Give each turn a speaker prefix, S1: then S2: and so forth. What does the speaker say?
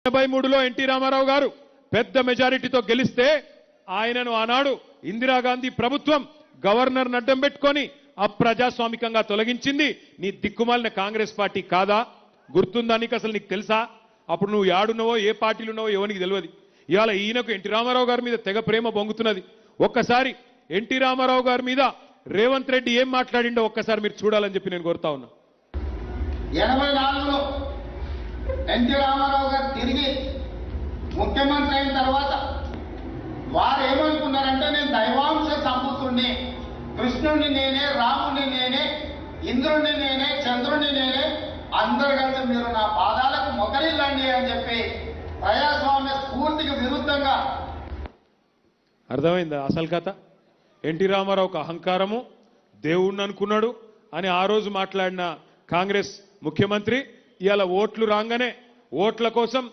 S1: 1973లో NT Ramarao గారు పెద్ద మెజారిటీతో గెలిస్తే ఆయనను ఆనాడు ఇందిరాగాంధీ ప్రభుత్వం గవర్నర్ అడ్డం పెట్టుకొని అప్రజాస్వామికంగా తొలగించింది నీ దిక్కుమాలిన కాంగ్రెస్ పార్టీ కాదా? గుర్తుందా నీకు? అసలు నీకు తెలుసా? అప్పుడు నువ్వు యాడున్నావో ఏ పార్టీలు ఉన్నావో ఎవరికి తెలియదు. ఇవాళ ఈయనకు ఎన్టీ రామారావు గారి మీద తెగ ప్రేమ పొంగుతున్నది. ఒక్కసారి ఎన్టీ రామారావు గారి మీద రేవంత్ రెడ్డి ఏం మాట్లాడిండో ఒక్కసారి మీరు చూడాలని చెప్పి నేను కోరుతా ఉన్నా.
S2: 84లో ఎన్టీ రామారావు గారు తిరిగి ముఖ్యమంత్రి అయిన తర్వాత వారు ఏమనుకున్నారంటే నేను దైవాంశ సంభూతుణ్ణి, కృష్ణుడిని నేనే, రాముడిని నేనే, ఇంద్రుడిని నేనే, చంద్రుడిని నేనే, అందరు కలిసి మీరు నా పాదాలకు మొకరిల్లండి అని చెప్పి ప్రజాస్వామ్య స్ఫూర్తికి విరుద్ధంగా.
S1: అర్థమైందా అసలు కథ? ఎన్టీ రామారావు ఒక అహంకారము, దేవుణ్ణి అనుకున్నాడు అని ఆ రోజు మాట్లాడిన కాంగ్రెస్ ముఖ్యమంత్రి ఇవాళ ఓట్లు రాగానే ఓట్ల కోసం